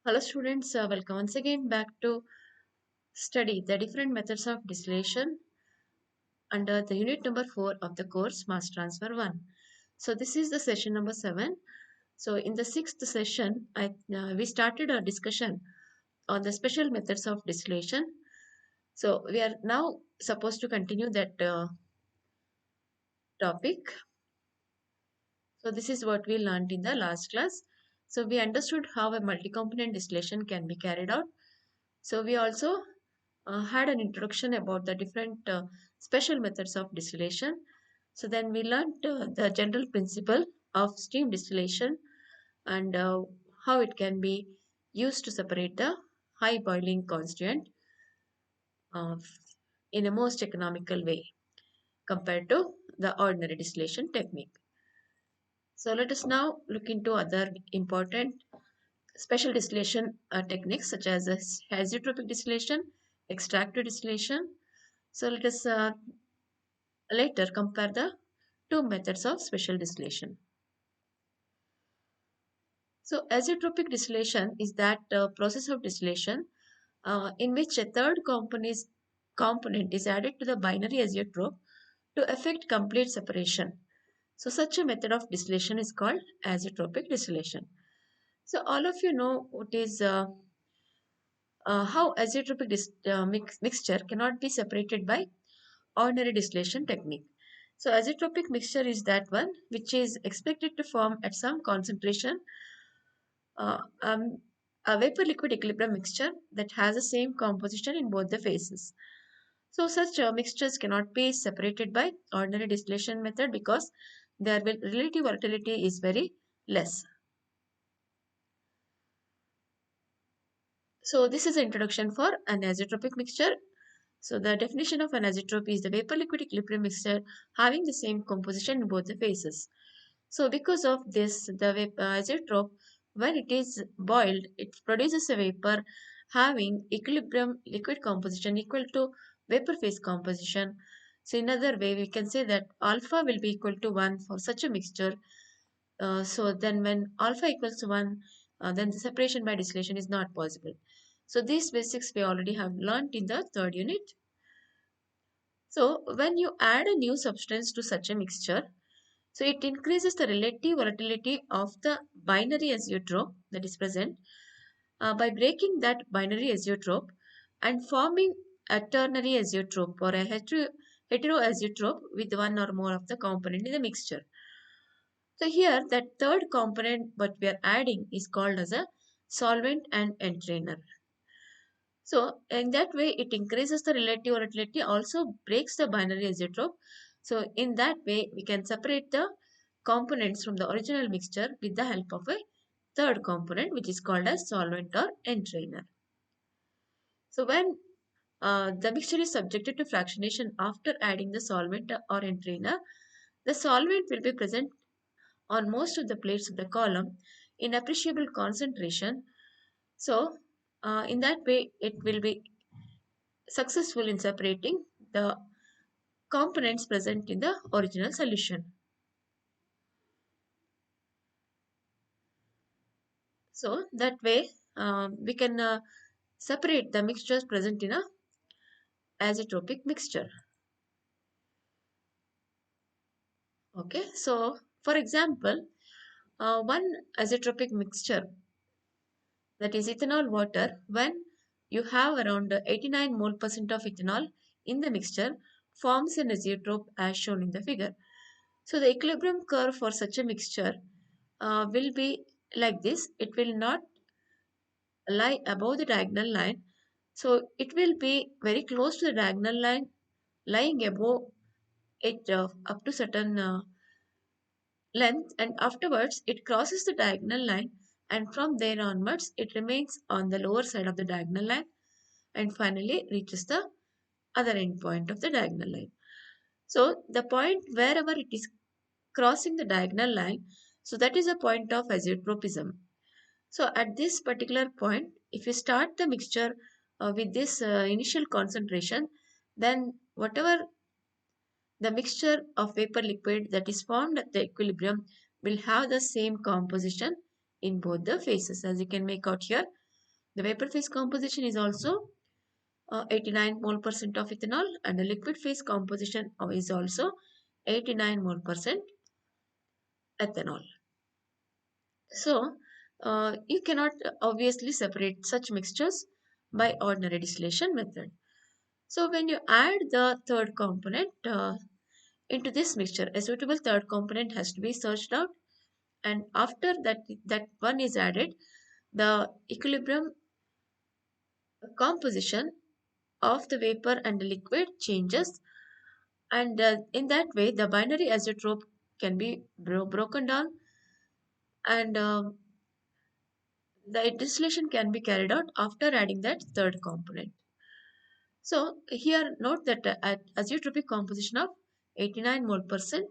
Hello students, welcome once again back to study the different methods of distillation under the unit number 4 of the course Mass Transfer 1. So this is the session number 7. So in the sixth session, we started a discussion on the special methods of distillation. So we are now supposed to continue that topic. So this is what we learned in the last class. So we understood how a multi-component distillation can be carried out. So we also had an introduction about the different special methods of distillation. So then we learned the general principle of steam distillation and how it can be used to separate the high boiling constituent uh, in a most economical way compared to the ordinary distillation technique. So let us now look into other important special distillation techniques such as azeotropic distillation, extractive distillation. So let us later compare the two methods of special distillation. So azeotropic distillation is that process of distillation in which a third component is added to the binary azeotrope to effect complete separation. So such a method of distillation is called azeotropic distillation. So all of you know what is how azeotropic mixture cannot be separated by ordinary distillation technique. So azeotropic mixture is that one which is expected to form at some concentration uh, um, a vapor liquid equilibrium mixture that has the same composition in both the phases. So such mixtures cannot be separated by ordinary distillation method because their relative volatility is very less. So this is the introduction for an azeotropic mixture. So the definition of an azeotrope is the vapor liquid equilibrium mixture having the same composition in both the phases. So because of this, the azeotrope, when it is boiled, it produces a vapor having equilibrium liquid composition equal to vapor phase composition. So in other way, we can say that alpha will be equal to 1 for such a mixture. So then when alpha equals to 1, then the separation by distillation is not possible. So these basics we already have learnt in the third unit. So when you add a new substance to such a mixture, so it increases the relative volatility of the binary azeotrope that is present by breaking that binary azeotrope and forming a ternary azeotrope or a heteroazeotrope with one or more of the component in the mixture. So here that third component what we are adding is called as a solvent and entrainer. So in that way, it increases the relative volatility, also breaks the binary azeotrope. So in that way, we can separate the components from the original mixture with the help of a third component, which is called as solvent or entrainer. So when the mixture is subjected to fractionation after adding the solvent or entrainer, the solvent will be present on most of the plates of the column in appreciable concentration. So in that way, it will be successful in separating the components present in the original solution. So that way we can separate the mixtures present in a azeotropic mixture. Okay, so for example, one azeotropic mixture that is ethanol water, when you have around 89 mole percent of ethanol in the mixture, forms an azeotrope as shown in the figure. So the equilibrium curve for such a mixture will be like this. It will not lie above the diagonal line. So it will be very close to the diagonal line, lying above it up to certain length, and afterwards it crosses the diagonal line, and from there onwards it remains on the lower side of the diagonal line and finally reaches the other end point of the diagonal line. So the point wherever it is crossing the diagonal line, so that is a point of azeotropism. So at this particular point, if you start the mixture with this initial concentration, then whatever the mixture of vapor liquid that is formed at the equilibrium will have the same composition in both the phases, as you can make out here. The vapor phase composition is also 89 mole percent of ethanol, and the liquid phase composition is also 89 mole percent ethanol. So, you cannot obviously separate such mixtures by ordinary distillation method. So, when you add the third component into this mixture, a suitable third component has to be searched out, and after that one is added, the equilibrium composition of the vapor and the liquid changes, and in that way the binary azeotrope can be broken down, and the distillation can be carried out after adding that third component. So here note that at azeotropic composition of 89 mole percent,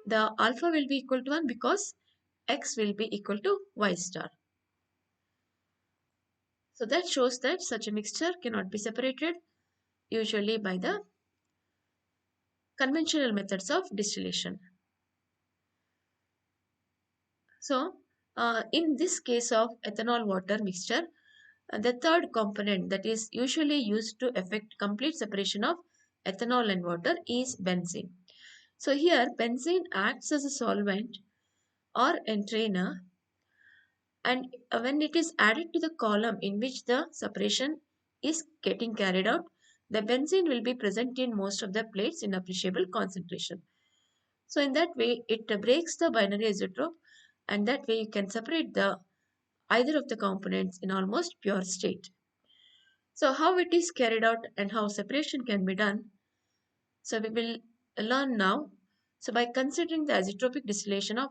the alpha will be equal to 1 because X will be equal to Y star. So that shows that such a mixture cannot be separated usually by the conventional methods of distillation. So in this case of ethanol water mixture, the third component that is usually used to effect complete separation of ethanol and water is benzene. So here benzene acts as a solvent or entrainer, and when it is added to the column in which the separation is getting carried out, the benzene will be present in most of the plates in appreciable concentration. So in that way it breaks the binary isotope, and that way you can separate the either of the components in almost pure state. So how it is carried out and how separation can be done, so we will learn now. So by considering the azeotropic distillation of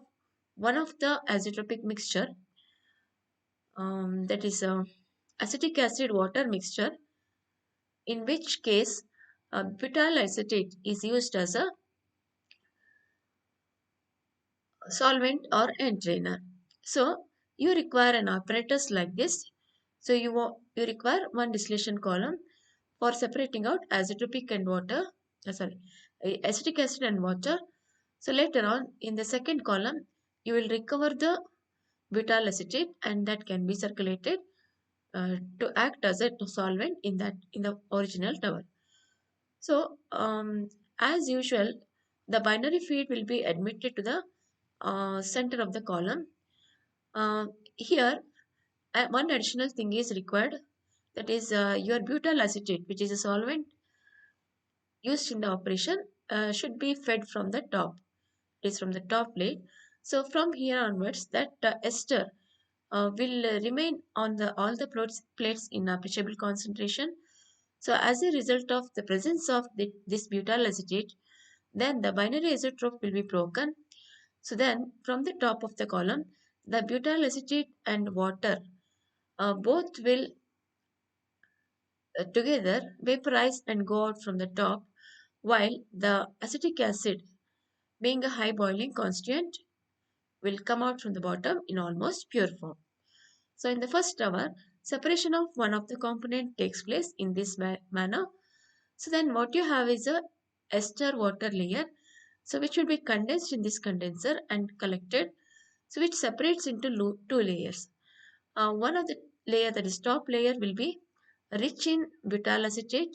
one of the azeotropic mixture, that is acetic acid water mixture, in which case butyl acetate is used as a solvent or entrainer. So you require an apparatus like this. So you require one distillation column for separating out azeotropic and water, acetic acid and water. So later on in the second column, you will recover the butyl acetate, and that can be circulated to act as a solvent in the original tower. So as usual, the binary feed will be admitted to the center of the column. Here, one additional thing is required, that is your butyl acetate, which is a solvent used in the operation, should be fed from the top. It is from the top plate. So from here onwards, that ester will remain on the all the plates in appreciable concentration. So as a result of the presence of this butyl acetate, then the binary isotope will be broken. So then from the top of the column, the butyl acetate and water both will together vaporize and go out from the top, while the acetic acid, being a high boiling constituent, will come out from the bottom in almost pure form. So in the first hour, separation of one of the component takes place in this manner. So then what you have is a ester water layer, so which will be condensed in this condenser and collected, so which separates into two layers. One of the layer, that is top layer, will be rich in butyl acetate,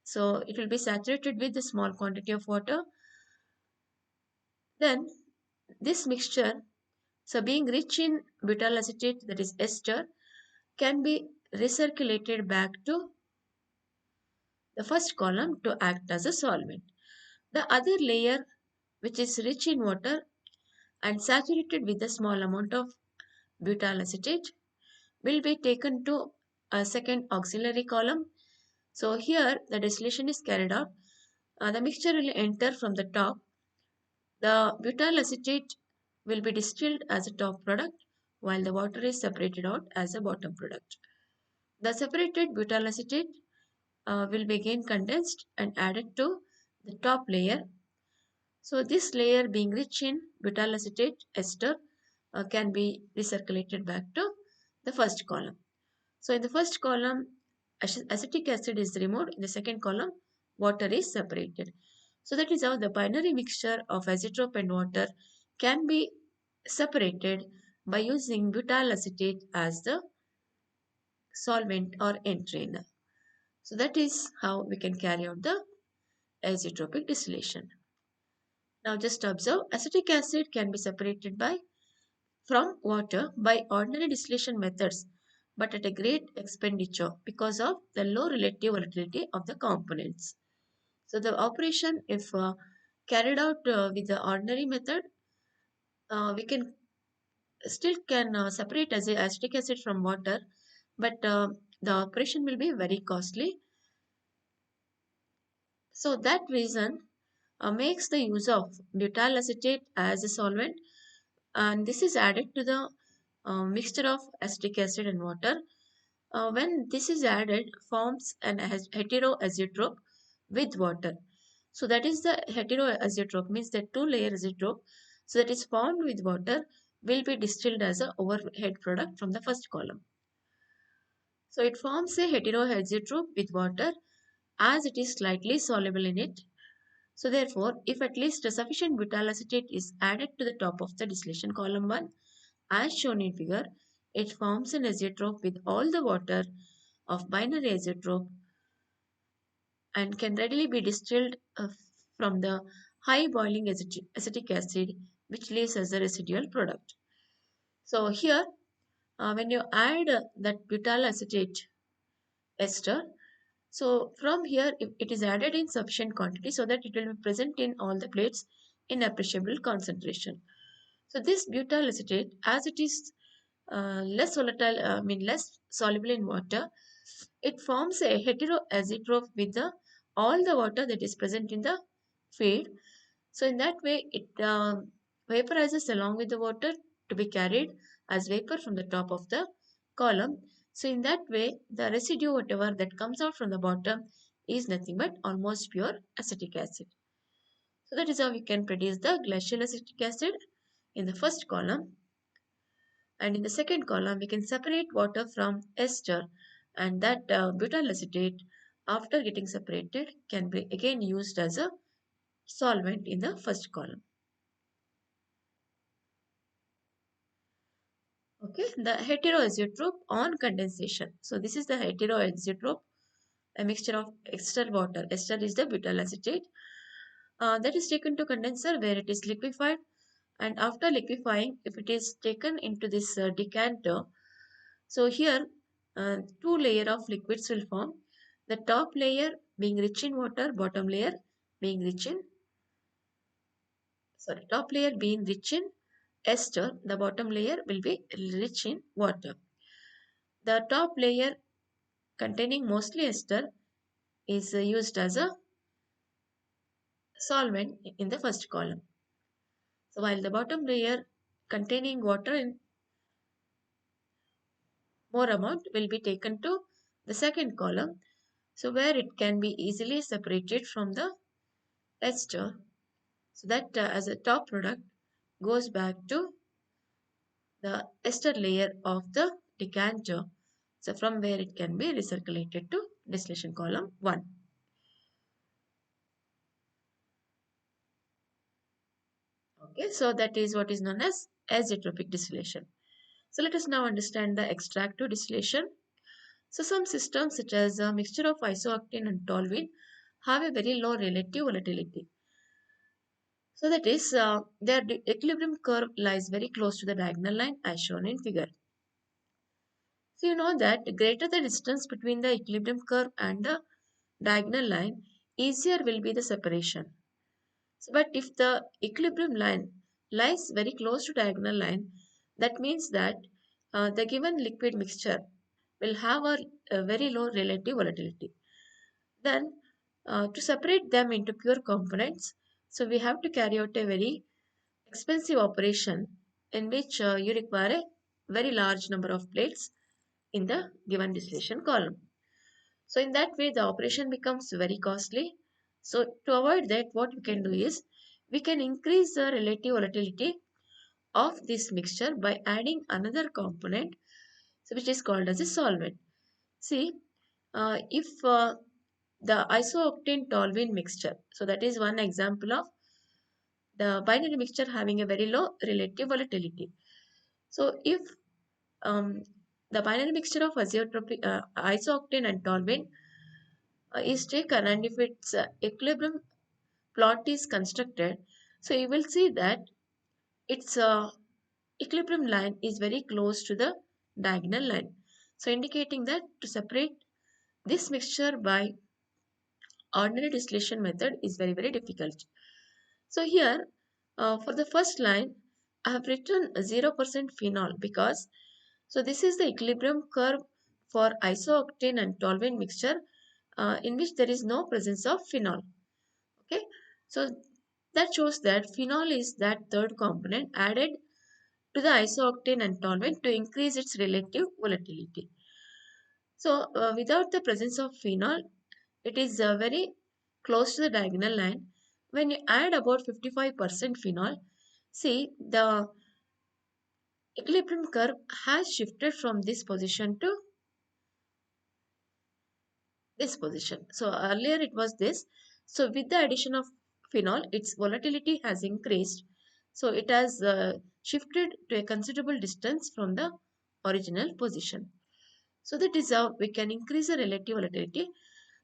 so it will be saturated with a small quantity of water. Then this mixture, so being rich in butyl acetate, that is ester, can be recirculated back to the first column to act as a solvent. The other layer, which is rich in water and saturated with a small amount of butyl acetate, will be taken to a second auxiliary column. So here the distillation is carried out. The mixture will enter from the top. The butyl acetate will be distilled as a top product, while the water is separated out as a bottom product. The separated butyl acetate will be again condensed and added to the top layer. So this layer, being rich in butyl acetate ester, can be recirculated back to the first column. So in the first column, acetic acid is removed. In the second column, water is separated. So that is how the binary mixture of azeotrope and water can be separated by using butyl acetate as the solvent or entrainer. So that is how we can carry out the azeotropic distillation. Now just observe, acetic acid can be separated from water by ordinary distillation methods, but at a great expenditure because of the low relative volatility of the components. So the operation, if carried out with the ordinary method, we can still can separate as acetic acid from water, but the operation will be very costly. So that reason makes the use of butyl acetate as a solvent, and this is added to the mixture of acetic acid and water. When this is added, forms an heteroazeotrope with water. So that is the heteroazeotrope, means that two-layer azeotrope. So that is formed with water will be distilled as a overhead product from the first column. So it forms a heteroazeotrope with water as it is slightly soluble in it. So therefore, if at least a sufficient butyl acetate is added to the top of the distillation column 1, as shown in figure, it forms an azeotrope with all the water of binary azeotrope and can readily be distilled from the high boiling acetic acid, which leaves as a residual product. So here, when you add that butyl acetate ester, so from here it is added in sufficient quantity so that it will be present in all the plates in appreciable concentration. So this butyl acetate, as it is less volatile, less soluble in water, it forms a heteroazeotrope with all the water that is present in the feed. So in that way, it vaporizes along with the water to be carried as vapor from the top of the column. So in that way, the residue, whatever that comes out from the bottom, is nothing but almost pure acetic acid. So that is how we can produce the glacial acetic acid in the first column. And in the second column, we can separate water from ester, and that butyl acetate, after getting separated, can be again used as a solvent in the first column. Okay, the heteroazeotrope on condensation. So this is the heteroazeotrope, a mixture of ester water. Ester is the butyl acetate that is taken to condenser where it is liquefied, and after liquefying, if it is taken into this decanter, so here two layer of liquids will form. The top layer being rich in water, bottom layer being rich in top layer being rich in ester, the bottom layer will be rich in water. The top layer containing mostly ester is used as a solvent in the first column. So while the bottom layer containing water in more amount will be taken to the second column, so where it can be easily separated from the ester, so that as a top product goes back to the ester layer of the decanter, so from where it can be recirculated to distillation column 1. Okay, so that is what is known as azeotropic distillation. So let us now understand the extractive distillation. So some systems such as a mixture of isooctane and toluene have a very low relative volatility. So that is their equilibrium curve lies very close to the diagonal line as shown in figure. So you know that greater the distance between the equilibrium curve and the diagonal line, easier will be the separation. So, but if the equilibrium line lies very close to diagonal line, that means that the given liquid mixture will have a very low relative volatility. Then to separate them into pure components, so we have to carry out a very expensive operation in which you require a very large number of plates in the given distillation column. So in that way, the operation becomes very costly. So to avoid that, what we can do is we can increase the relative volatility of this mixture by adding another component, so which is called as a solvent. See, if the isooctane toluene mixture, so that is one example of the binary mixture having a very low relative volatility. So if um, The binary mixture of isooctane and toluene is taken, and if its equilibrium plot is constructed, so you will see that its equilibrium line is very close to the diagonal line. So indicating that to separate this mixture by ordinary distillation method is very very difficult. So here for the first line I have written 0% phenol because so this is the equilibrium curve for isooctane and toluene mixture in which there is no presence of phenol. Okay, so that shows that phenol is that third component added to the isooctane and toluene to increase its relative volatility. So without the presence of phenol, it is very close to the diagonal line. When you add about 55% phenol, see the equilibrium curve has shifted from this position to this position. So earlier it was this. So with the addition of phenol, its volatility has increased. So it has shifted to a considerable distance from the original position. So that is how we can increase the relative volatility.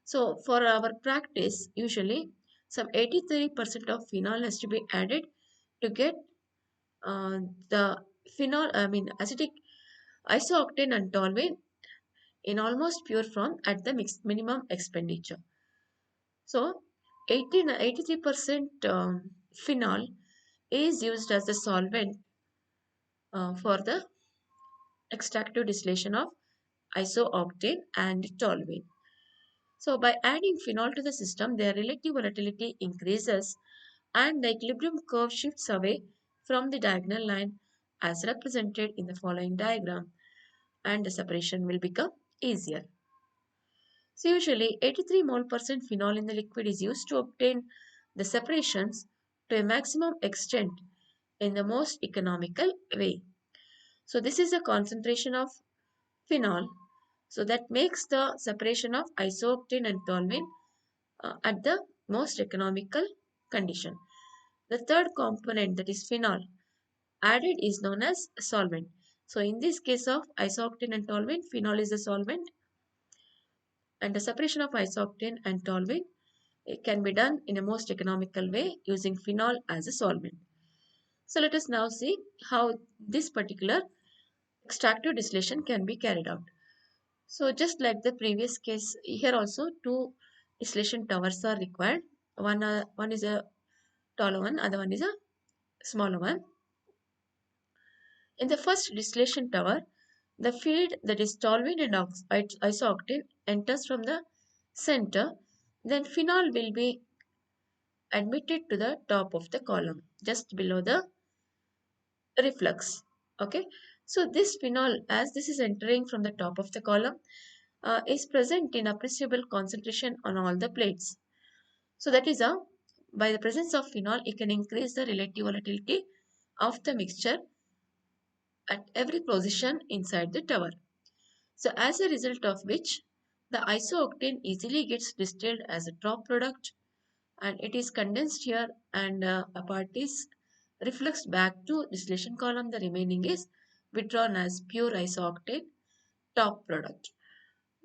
So for our practice, usually some 83% of phenol has to be added to get the phenol, I mean acetic isooctane and toluene in almost pure form at the minimum expenditure. So 83% phenol is used as the solvent for the extractive distillation of isooctane and toluene. So by adding phenol to the system, their relative volatility increases and the equilibrium curve shifts away from the diagonal line as represented in the following diagram, and the separation will become easier. So usually 83 mole percent phenol in the liquid is used to obtain the separations to a maximum extent in the most economical way. So this is the concentration of phenol. So that makes the separation of isooctane and toluene at the most economical condition. The third component, that is phenol, added is known as solvent. So in this case of isooctane and toluene, phenol is the solvent, and the separation of isooctane and toluene it can be done in a most economical way using phenol as a solvent. So let us now see how this particular extractive distillation can be carried out. So just like the previous case, here also two distillation towers are required. One is a taller one, other one is a smaller one. In the first distillation tower, the feed that is toluene and isooctane enters from the center. Then phenol will be admitted to the top of the column, just below the reflux. Okay, so this phenol, as this is entering from the top of the column, is present in appreciable concentration on all the plates. So that is how, by the presence of phenol, you can increase the relative volatility of the mixture at every position inside the tower. So as a result of which, the isooctane easily gets distilled as a top product, and it is condensed here, and a part is refluxed back to distillation column. The remaining is withdrawn as pure isooctane top product.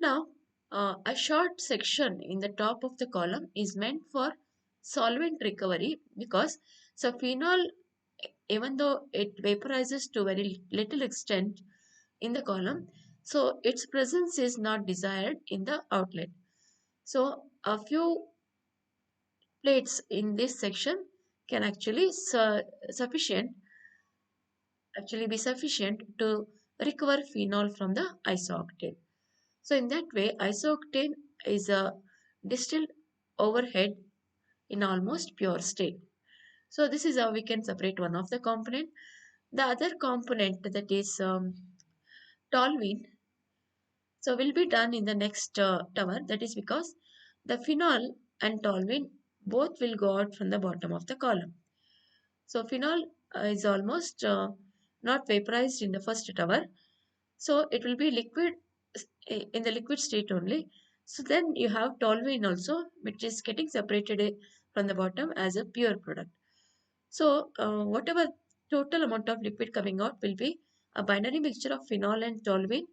Now, a short section in the top of the column is meant for solvent recovery because so phenol, even though it vaporizes to very little extent in the column, so its presence is not desired in the outlet. So a few plates in this section can actually be sufficient to recover phenol from the isooctane. So in that way, isooctane is a distilled overhead in almost pure state. So this is how we can separate one of the component. The other component, that is toluene, so will be done in the next tower. That is because the phenol and toluene both will go out from the bottom of the column. So phenol is almost not vaporized in the first tower. So it will be liquid in the liquid state only. So then you have toluene also, which is getting separated from the bottom as a pure product. So whatever total amount of liquid coming out will be a binary mixture of phenol and toluene,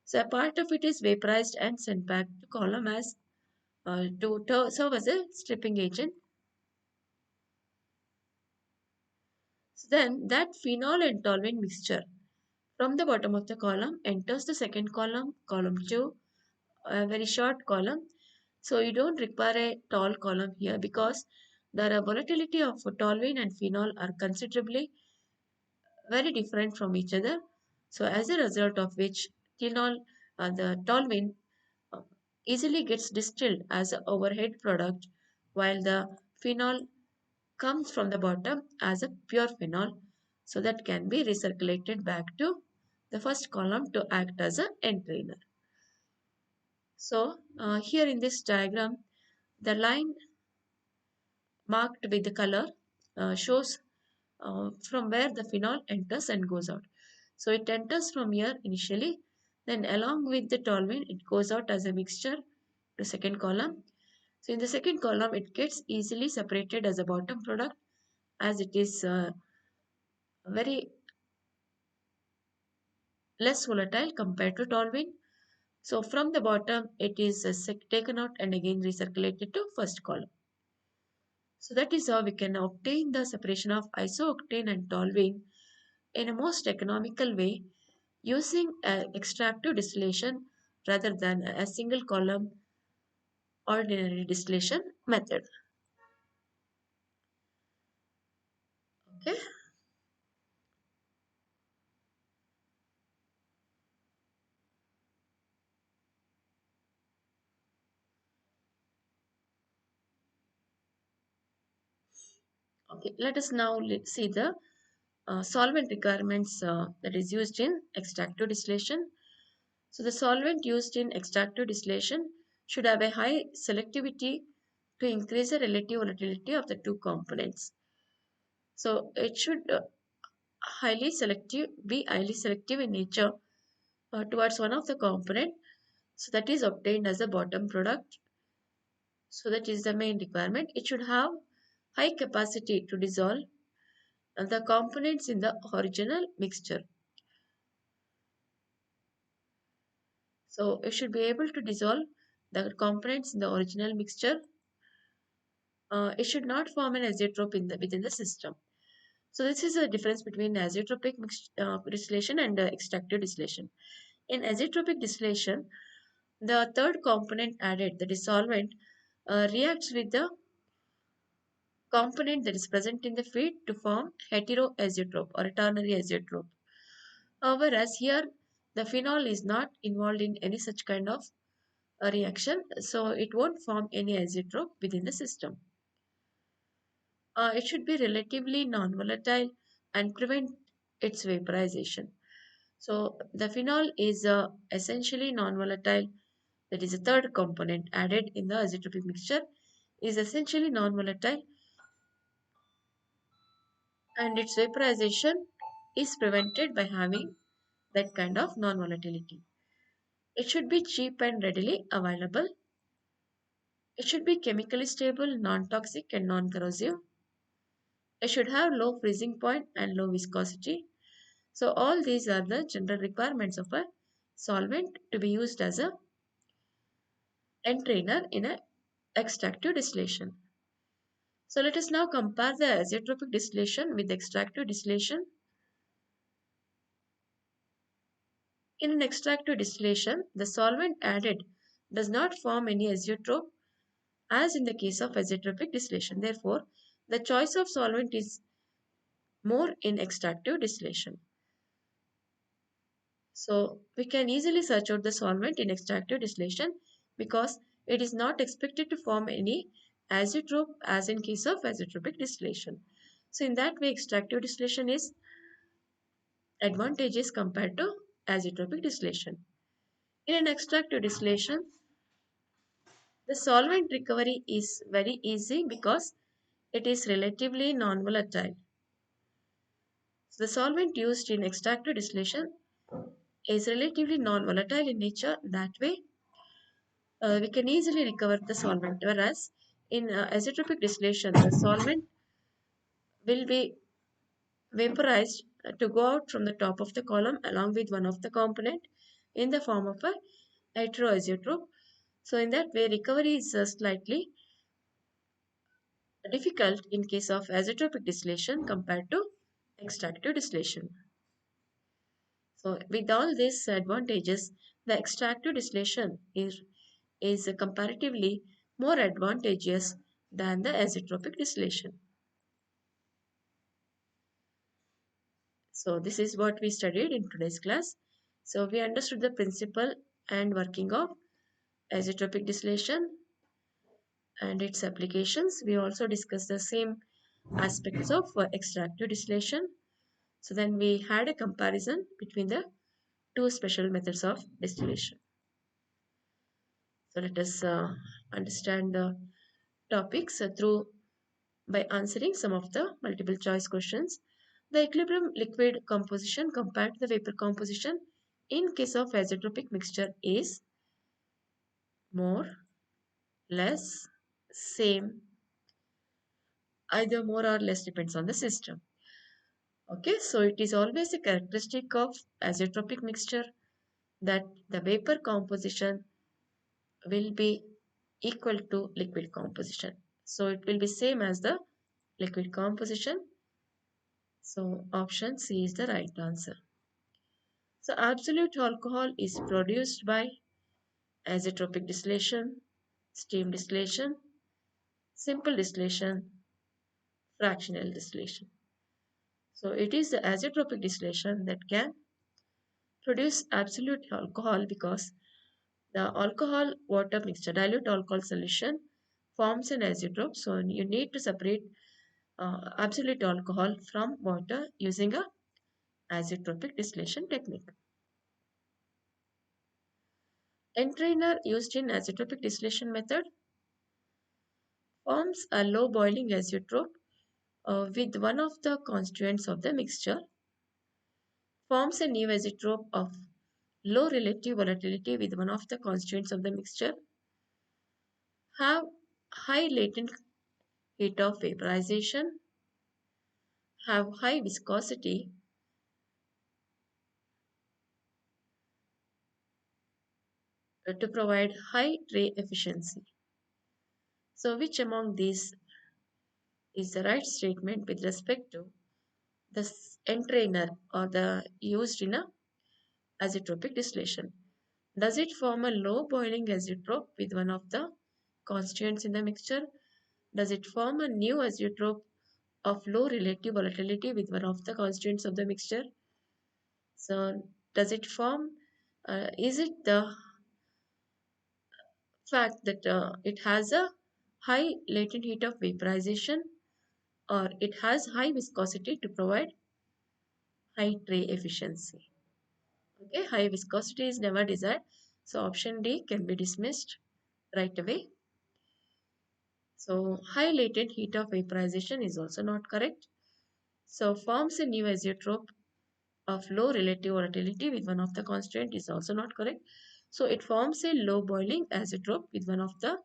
So a part of it is vaporized and sent back to column as to serve as a stripping agent. So then that phenol and toluene mixture from the bottom of the column enters the second column, column 2, a very short column. So you don't require a tall column here because the volatility of toluene and phenol are considerably very different from each other. So as a result of which phenol, the toluene uh, easily gets distilled as an overhead product, while the phenol comes from the bottom as a pure phenol, so that can be recirculated back to the first column to act as an entrainer. So here in this diagram, the line marked with the color shows from where the phenol enters and goes out. So it enters from here initially, then along with the toluene, it goes out as a mixture to second column. So in the second column, it gets easily separated as a bottom product as it is very less volatile compared to toluene. So from the bottom, it is taken out and again recirculated to first column. So that is how we can obtain the separation of isooctane and toluene in a most economical way using extractive distillation rather than a single column ordinary distillation method. Okay. Okay. Let us now see the solvent requirements that is used in extractive distillation. So the solvent used in extractive distillation should have a high selectivity to increase the relative volatility of the two components. So it should be highly selective in nature towards one of the component. So that is obtained as a bottom product. So that is the main requirement. It should have high capacity to dissolve the components in the original mixture. So it should be able to dissolve the components in the original mixture. It should not form an azeotrope within the system. So this is a difference between azeotropic distillation and extractive distillation. In azeotropic distillation, the third component added, the solvent, reacts with the component that is present in the feed to form heteroazeotrope or a ternary azeotrope. Whereas here, the phenol is not involved in any such kind of a reaction, so it won't form any azeotrope within the system. It should be relatively non-volatile and prevent its vaporization. So the phenol is essentially non-volatile. That is a third component added in the azeotropic mixture is essentially non-volatile and its vaporization is prevented by having that kind of non-volatility. It should be cheap and readily available. It should be chemically stable, non-toxic and non-corrosive. It should have low freezing point and low viscosity. So all these are the general requirements of a solvent to be used as a entrainer in a extractive distillation. So let us now compare the azeotropic distillation with extractive distillation. In an extractive distillation, the solvent added does not form any azeotrope as in the case of azeotropic distillation. Therefore, the choice of solvent is more in extractive distillation. So we can easily search out the solvent in extractive distillation because it is not expected to form any azeotrope as in case of azeotropic distillation. So in that way, extractive distillation is advantageous compared to azeotropic distillation. In an extractive distillation, the solvent recovery is very easy because it is relatively non-volatile. So the solvent used in extractive distillation is relatively non-volatile in nature. That way, we can easily recover the solvent. Whereas in azeotropic distillation, the solvent will be vaporized to go out from the top of the column along with one of the component. in the form of a heteroisotope. So in that way, recovery is slightly difficult in case of azeotropic distillation compared to extractive distillation. So with all these advantages, the extractive distillation is comparatively more advantageous than the azeotropic distillation. So this is what we studied in today's class. So we understood the principle and working of azeotropic distillation and its applications. We also discussed the same aspects of extractive distillation. So then we had a comparison between the two special methods of distillation. So let us understand the topics through by answering some of the multiple choice questions. The equilibrium liquid composition compared to the vapor composition in case of azeotropic mixture is more, less, same, either more or less depends on the system. Okay, so it is always a characteristic of azeotropic mixture that the vapor composition will be equal to liquid composition. So it will be same as the liquid composition. So option C is the right answer. So absolute alcohol is produced by azeotropic distillation, steam distillation, simple distillation, fractional distillation. So it is the azeotropic distillation that can produce absolute alcohol because the alcohol water mixture, dilute alcohol solution forms an azeotrope. So you need to separate absolute alcohol from water using a azeotropic distillation technique. Entrainer used in azeotropic distillation method forms a low boiling azeotrope with one of the constituents of the mixture, forms a new azeotrope of low relative volatility with one of the constituents of the mixture, have high latent heat of vaporization, have high viscosity, to provide high tray efficiency. So which among these is the right statement with respect to the entrainer or the used in a azeotropic distillation? Does it form a low boiling azeotrope with one of the constituents in the mixture? Does it form a new azeotrope of low relative volatility with one of the constituents of the mixture? So, does it form, is it the fact that it has a high latent heat of vaporization or it has high viscosity to provide high tray efficiency? Okay, high viscosity is never desired. So, option D can be dismissed right away. So, high latent heat of vaporization is also not correct. So, forms a new azeotrope of low relative volatility with one of the constituent is also not correct. So, it forms a low boiling azeotrope with one of the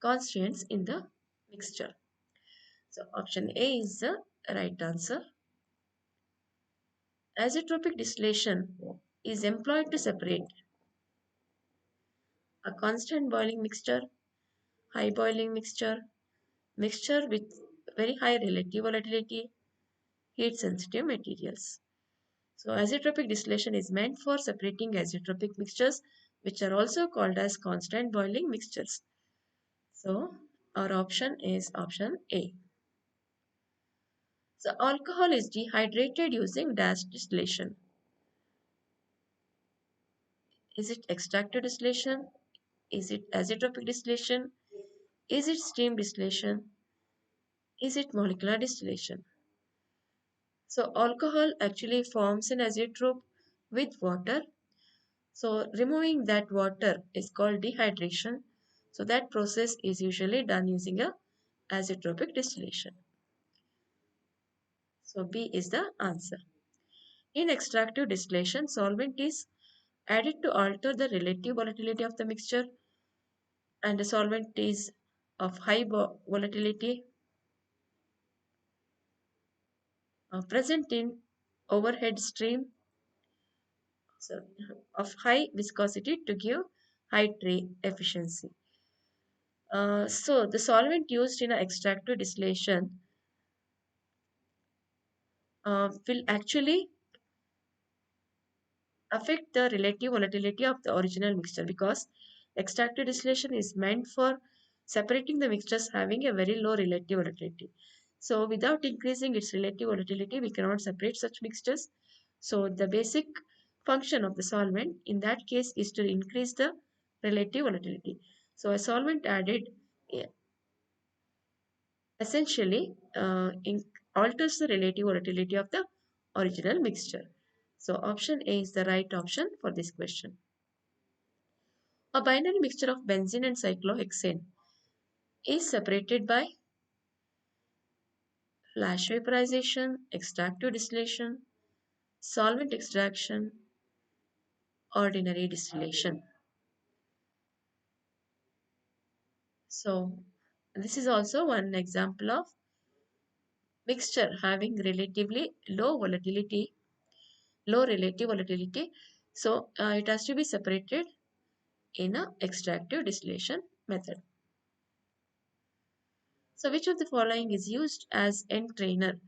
constituents in the mixture. So, option A is the right answer. Azeotropic distillation is employed to separate a constant boiling mixture, high boiling mixture, mixture with very high relative volatility, heat sensitive materials. So azeotropic distillation is meant for separating azeotropic mixtures which are also called as constant boiling mixtures. So our option is option A. So alcohol is dehydrated using dash distillation. Is it extracted distillation? Is it azeotropic distillation? Is it steam distillation? Is it molecular distillation? So alcohol actually forms an azeotrope with water. So removing that water is called dehydration. So that process is usually done using a azeotropic distillation. So B is the answer. In extractive distillation, solvent is added to alter the relative volatility of the mixture and the solvent is of high volatility present in overhead stream so of high viscosity to give high tray efficiency. So the solvent used in an extractive distillation will actually affect the relative volatility of the original mixture, because extractive distillation is meant for separating the mixtures having a very low relative volatility. So without increasing its relative volatility, we cannot separate such mixtures. So the basic function of the solvent in that case is to increase the relative volatility. So a solvent added eh, essentially alters the relative volatility of the original mixture. So option A is the right option for this question. A binary mixture of benzene and cyclohexane is separated by flash vaporization, extractive distillation, solvent extraction, ordinary distillation. So this is also one example of mixture having relatively low relative volatility. So it has to be separated in a extractive distillation method. So which of the following is used as entrainer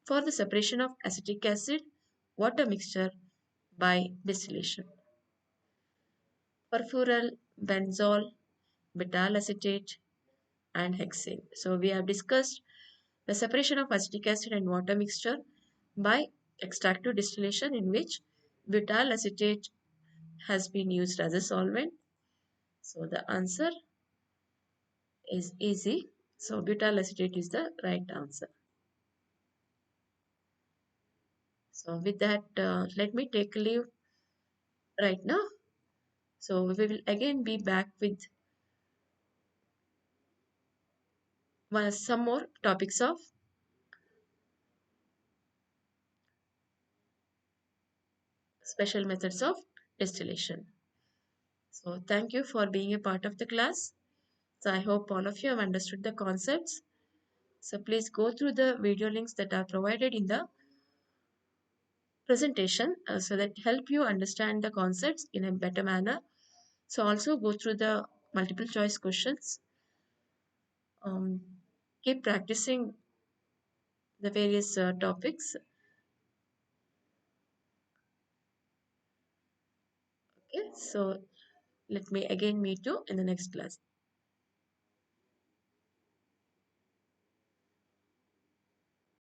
for the separation of acetic acid water mixture by distillation? Furfural, benzol, butyl acetate, and hexane. So we have discussed the separation of acetic acid and water mixture by extractive distillation, in which butyl acetate has been used as a solvent. So the answer is easy. So butyl acetate is the right answer. So with that, let me take a leave right now. So we will again be back with some more topics of special methods of distillation. So thank you for being a part of the class. So I hope all of you have understood the concepts. So please go through the video links that are provided in the presentation, so that help you understand the concepts in a better manner. So also go through the multiple choice questions. Um, Keep practicing the various topics. Okay, so let me again meet you in the next class.